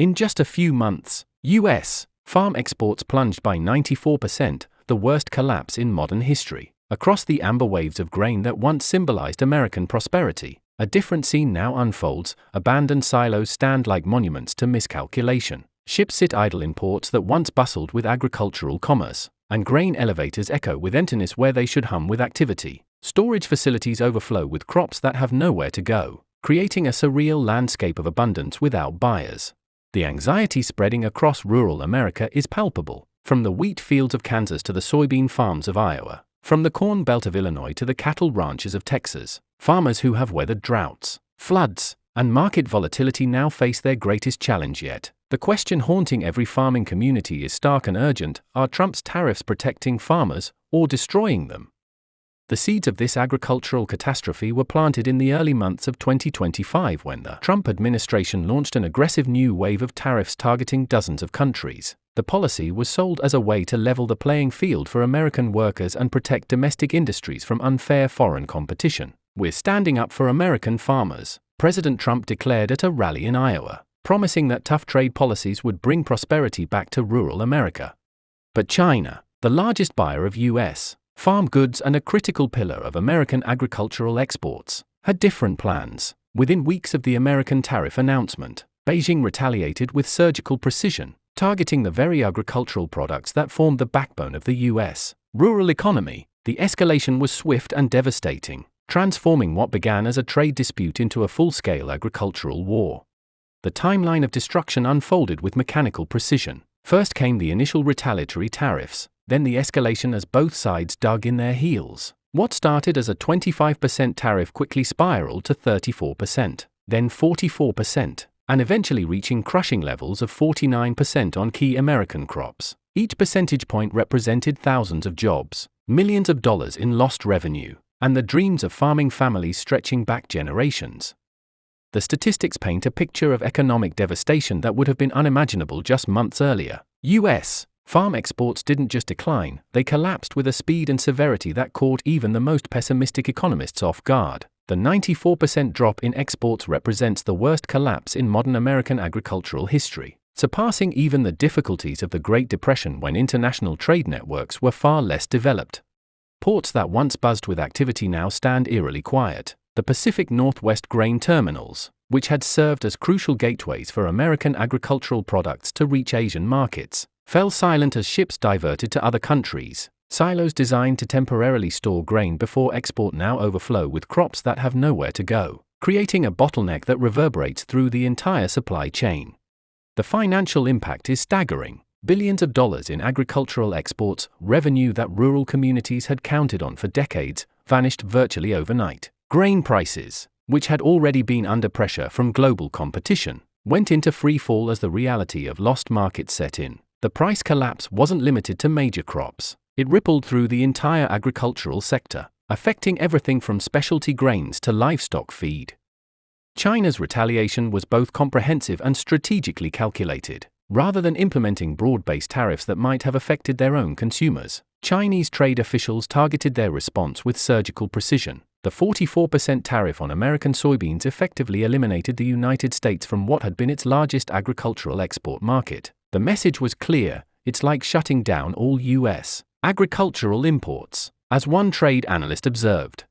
In just a few months, U.S. farm exports plunged by 94%, the worst collapse in modern history. Across the amber waves of grain that once symbolized American prosperity, a different scene now unfolds. Abandoned silos stand like monuments to miscalculation. Ships sit idle in ports that once bustled with agricultural commerce, and grain elevators echo with emptiness where they should hum with activity. Storage facilities overflow with crops that have nowhere to go, creating a surreal landscape of abundance without buyers. The anxiety spreading across rural America is palpable, from the wheat fields of Kansas to the soybean farms of Iowa, from the corn belt of Illinois to the cattle ranches of Texas. Farmers who have weathered droughts, floods, and market volatility now face their greatest challenge yet. The question haunting every farming community is stark and urgent: are Trump's tariffs protecting farmers or destroying them? The seeds of this agricultural catastrophe were planted in the early months of 2025 when the Trump administration launched an aggressive new wave of tariffs targeting dozens of countries. The policy was sold as a way to level the playing field for American workers and protect domestic industries from unfair foreign competition. "We're standing up for American farmers," President Trump declared at a rally in Iowa, promising that tough trade policies would bring prosperity back to rural America. But China, the largest buyer of U.S. farm goods and a critical pillar of American agricultural exports, had different plans. Within weeks of the American tariff announcement, Beijing retaliated with surgical precision, targeting the very agricultural products that formed the backbone of the U.S. rural economy. The escalation was swift and devastating, transforming what began as a trade dispute into a full-scale agricultural war. The timeline of destruction unfolded with mechanical precision. First came the initial retaliatory tariffs, then the escalation as both sides dug in their heels. What started as a 25% tariff quickly spiraled to 34%, then 44%, and eventually reaching crushing levels of 49% on key American crops. Each percentage point represented thousands of jobs, millions of dollars in lost revenue, and the dreams of farming families stretching back generations. The statistics paint a picture of economic devastation that would have been unimaginable just months earlier. U.S. farm exports didn't just decline, they collapsed with a speed and severity that caught even the most pessimistic economists off guard. The 94% drop in exports represents the worst collapse in modern American agricultural history, surpassing even the difficulties of the Great Depression when international trade networks were far less developed. Ports that once buzzed with activity now stand eerily quiet. The Pacific Northwest grain terminals, which had served as crucial gateways for American agricultural products to reach Asian markets, fell silent as ships diverted to other countries. Silos designed to temporarily store grain before export now overflow with crops that have nowhere to go, creating a bottleneck that reverberates through the entire supply chain. The financial impact is staggering. Billions of dollars in agricultural exports, revenue that rural communities had counted on for decades, vanished virtually overnight. Grain prices, which had already been under pressure from global competition, went into free fall as the reality of lost markets set in. The price collapse wasn't limited to major crops. It rippled through the entire agricultural sector, affecting everything from specialty grains to livestock feed. China's retaliation was both comprehensive and strategically calculated. Rather than implementing broad-based tariffs that might have affected their own consumers, Chinese trade officials targeted their response with surgical precision. The 44% tariff on American soybeans effectively eliminated the United States from what had been its largest agricultural export market. The message was clear: it's like shutting down all U.S. agricultural imports. As one trade analyst observed,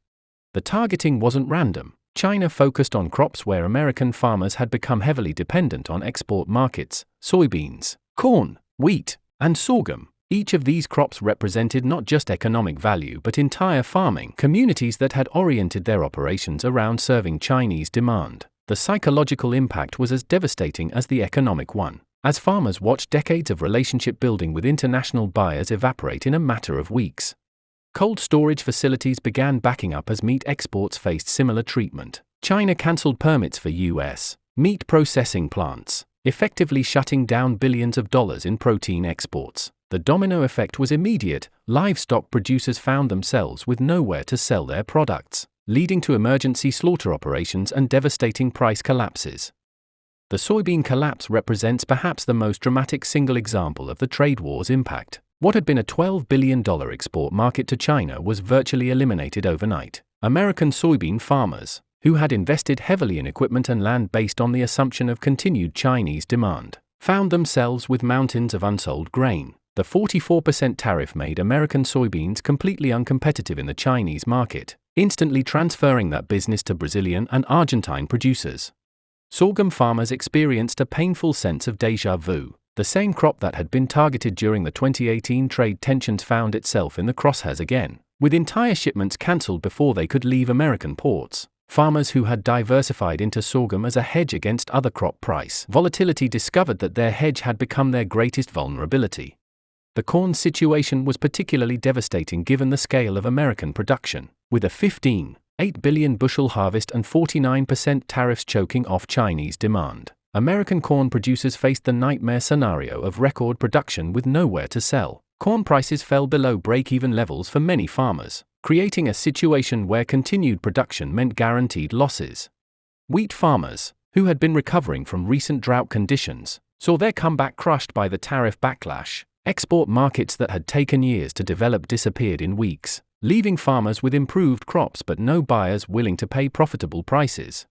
the targeting wasn't random. China focused on crops where American farmers had become heavily dependent on export markets: soybeans, corn, wheat, and sorghum. Each of these crops represented not just economic value but entire farming communities that had oriented their operations around serving Chinese demand. The psychological impact was as devastating as the economic one, as farmers watched decades of relationship building with international buyers evaporate in a matter of weeks. Cold storage facilities began backing up as meat exports faced similar treatment. China cancelled permits for U.S. meat processing plants, effectively shutting down billions of dollars in protein exports. The domino effect was immediate. Livestock producers found themselves with nowhere to sell their products, leading to emergency slaughter operations and devastating price collapses. The soybean collapse represents perhaps the most dramatic single example of the trade war's impact. What had been a $12 billion export market to China was virtually eliminated overnight. American soybean farmers, who had invested heavily in equipment and land based on the assumption of continued Chinese demand, found themselves with mountains of unsold grain. The 44% tariff made American soybeans completely uncompetitive in the Chinese market, instantly transferring that business to Brazilian and Argentine producers. Sorghum farmers experienced a painful sense of déjà vu. The same crop that had been targeted during the 2018 trade tensions found itself in the crosshairs again, with entire shipments cancelled before they could leave American ports. Farmers who had diversified into sorghum as a hedge against other crop price volatility discovered that their hedge had become their greatest vulnerability. The corn situation was particularly devastating given the scale of American production, with a 15.8 billion bushel harvest and 49% tariffs choking off Chinese demand. American corn producers faced the nightmare scenario of record production with nowhere to sell. Corn prices fell below break-even levels for many farmers, creating a situation where continued production meant guaranteed losses. Wheat farmers, who had been recovering from recent drought conditions, saw their comeback crushed by the tariff backlash. Export markets that had taken years to develop disappeared in weeks, leaving farmers with improved crops but no buyers willing to pay profitable prices.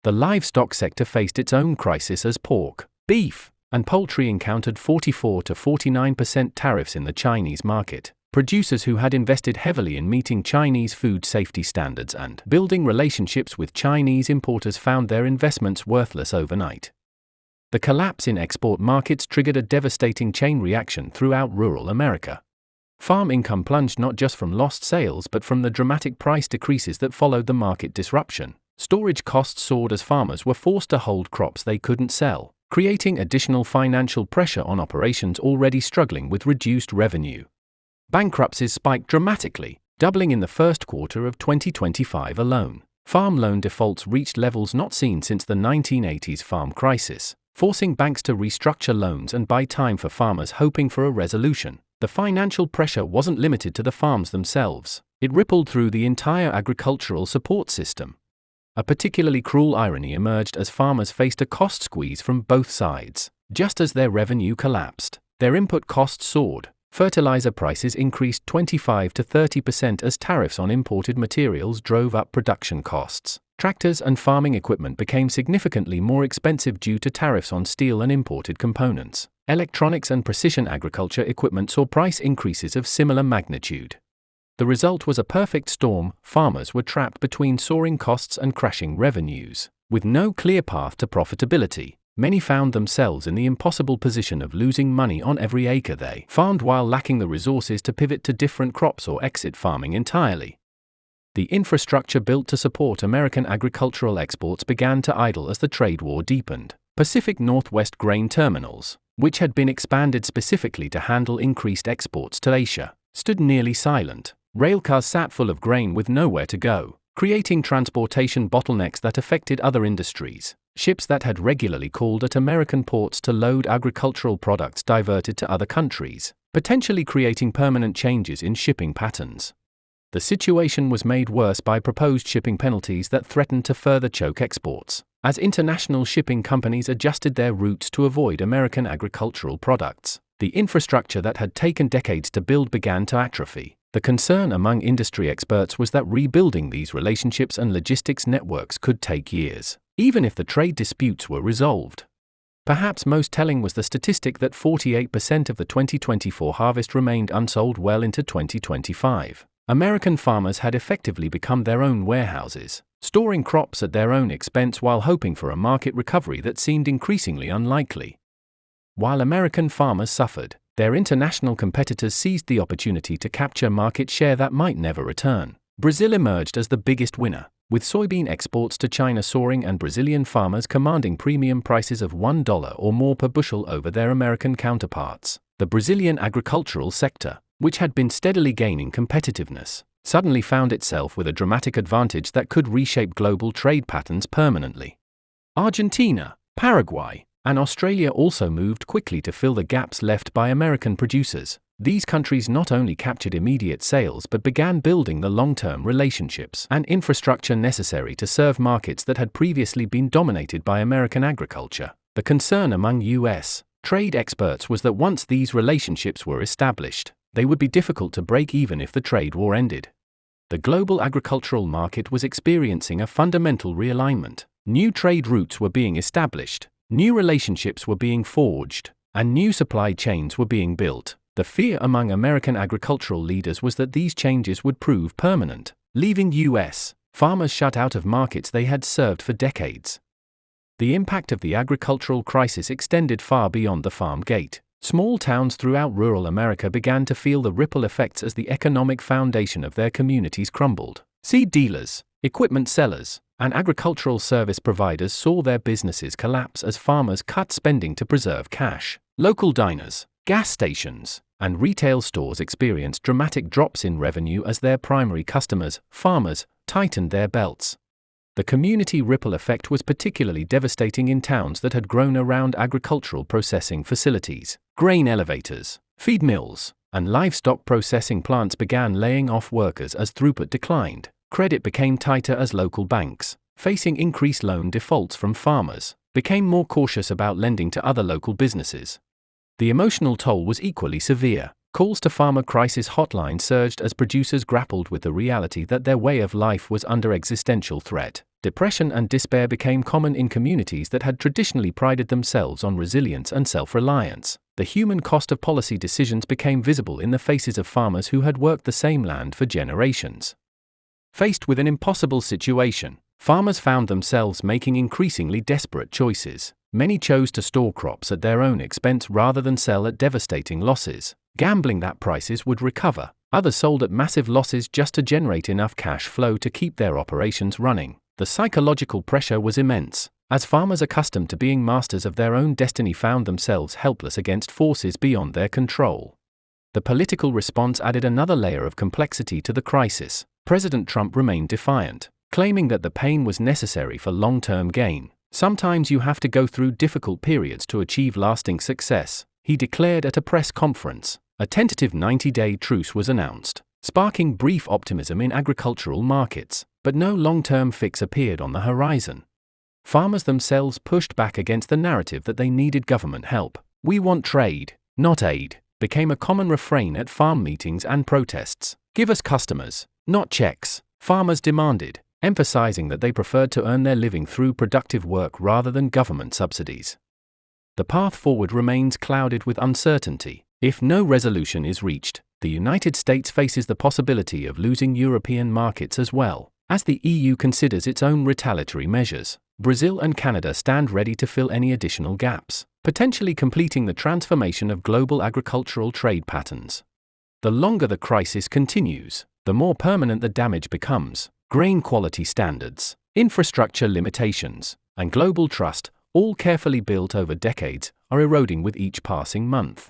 The livestock sector faced its own crisis as pork, beef, and poultry encountered 44 to 49% tariffs in the Chinese market. Producers who had invested heavily in meeting Chinese food safety standards and building relationships with Chinese importers found their investments worthless overnight. The collapse in export markets triggered a devastating chain reaction throughout rural America. Farm income plunged not just from lost sales but from the dramatic price decreases that followed the market disruption. Storage costs soared as farmers were forced to hold crops they couldn't sell, creating additional financial pressure on operations already struggling with reduced revenue. Bankruptcies spiked dramatically, doubling in the first quarter of 2025 alone. Farm loan defaults reached levels not seen since the 1980s farm crisis, forcing banks to restructure loans and buy time for farmers hoping for a resolution. The financial pressure wasn't limited to the farms themselves, it rippled through the entire agricultural support system. A particularly cruel irony emerged as farmers faced a cost squeeze from both sides. Just as their revenue collapsed, their input costs soared. Fertilizer prices increased 25 to 30% as tariffs on imported materials drove up production costs. Tractors and farming equipment became significantly more expensive due to tariffs on steel and imported components. Electronics and precision agriculture equipment saw price increases of similar magnitude. The result was a perfect storm. Farmers were trapped between soaring costs and crashing revenues. With no clear path to profitability, many found themselves in the impossible position of losing money on every acre they farmed while lacking the resources to pivot to different crops or exit farming entirely. The infrastructure built to support American agricultural exports began to idle as the trade war deepened. Pacific Northwest grain terminals, which had been expanded specifically to handle increased exports to Asia, stood nearly silent. Railcars sat full of grain with nowhere to go, creating transportation bottlenecks that affected other industries. Ships that had regularly called at American ports to load agricultural products diverted to other countries, potentially creating permanent changes in shipping patterns. The situation was made worse by proposed shipping penalties that threatened to further choke exports, as international shipping companies adjusted their routes to avoid American agricultural products. The infrastructure that had taken decades to build began to atrophy. The concern among industry experts was that rebuilding these relationships and logistics networks could take years, even if the trade disputes were resolved. Perhaps most telling was the statistic that 48% of the 2024 harvest remained unsold well into 2025. American farmers had effectively become their own warehouses, storing crops at their own expense while hoping for a market recovery that seemed increasingly unlikely. While American farmers suffered, their international competitors seized the opportunity to capture market share that might never return. Brazil emerged as the biggest winner, with soybean exports to China soaring and Brazilian farmers commanding premium prices of $1 or more per bushel over their American counterparts. The Brazilian agricultural sector, which had been steadily gaining competitiveness, suddenly found itself with a dramatic advantage that could reshape global trade patterns permanently. Argentina, Paraguay, and Australia also moved quickly to fill the gaps left by American producers. These countries not only captured immediate sales but began building the long-term relationships and infrastructure necessary to serve markets that had previously been dominated by American agriculture. The concern among U.S. trade experts was that once these relationships were established, they would be difficult to break even if the trade war ended. The global agricultural market was experiencing a fundamental realignment. New trade routes were being established, new relationships were being forged, and new supply chains were being built. The fear among American agricultural leaders was that these changes would prove permanent, leaving U.S. farmers shut out of markets they had served for decades. The impact of the agricultural crisis extended far beyond the farm gate. Small towns throughout rural America began to feel the ripple effects as the economic foundation of their communities crumbled. Seed dealers, equipment sellers, and agricultural service providers saw their businesses collapse as farmers cut spending to preserve cash. Local diners, gas stations, and retail stores experienced dramatic drops in revenue as their primary customers, farmers, tightened their belts. The community ripple effect was particularly devastating in towns that had grown around agricultural processing facilities. Grain elevators, feed mills, and livestock processing plants began laying off workers as throughput declined. Credit became tighter as local banks, facing increased loan defaults from farmers, became more cautious about lending to other local businesses. The emotional toll was equally severe. Calls to farmer crisis hotlines surged as producers grappled with the reality that their way of life was under existential threat. Depression and despair became common in communities that had traditionally prided themselves on resilience and self-reliance. The human cost of policy decisions became visible in the faces of farmers who had worked the same land for generations. Faced with an impossible situation, farmers found themselves making increasingly desperate choices. Many chose to store crops at their own expense rather than sell at devastating losses, gambling that prices would recover. Others sold at massive losses just to generate enough cash flow to keep their operations running. The psychological pressure was immense, as farmers accustomed to being masters of their own destiny found themselves helpless against forces beyond their control. The political response added another layer of complexity to the crisis. President Trump remained defiant, claiming that the pain was necessary for long-term gain. Sometimes you have to go through difficult periods to achieve lasting success, he declared at a press conference. A tentative 90-day truce was announced, sparking brief optimism in agricultural markets, but no long-term fix appeared on the horizon. Farmers themselves pushed back against the narrative that they needed government help. "We want trade, not aid," became a common refrain at farm meetings and protests. "Give us customers, not checks," farmers demanded, emphasizing that they preferred to earn their living through productive work rather than government subsidies. The path forward remains clouded with uncertainty. If no resolution is reached, the United States faces the possibility of losing European markets as well. As the EU considers its own retaliatory measures, Brazil and Canada stand ready to fill any additional gaps, potentially completing the transformation of global agricultural trade patterns. The longer the crisis continues, the more permanent the damage becomes. Grain quality standards, infrastructure limitations, and global trust, all carefully built over decades, are eroding with each passing month.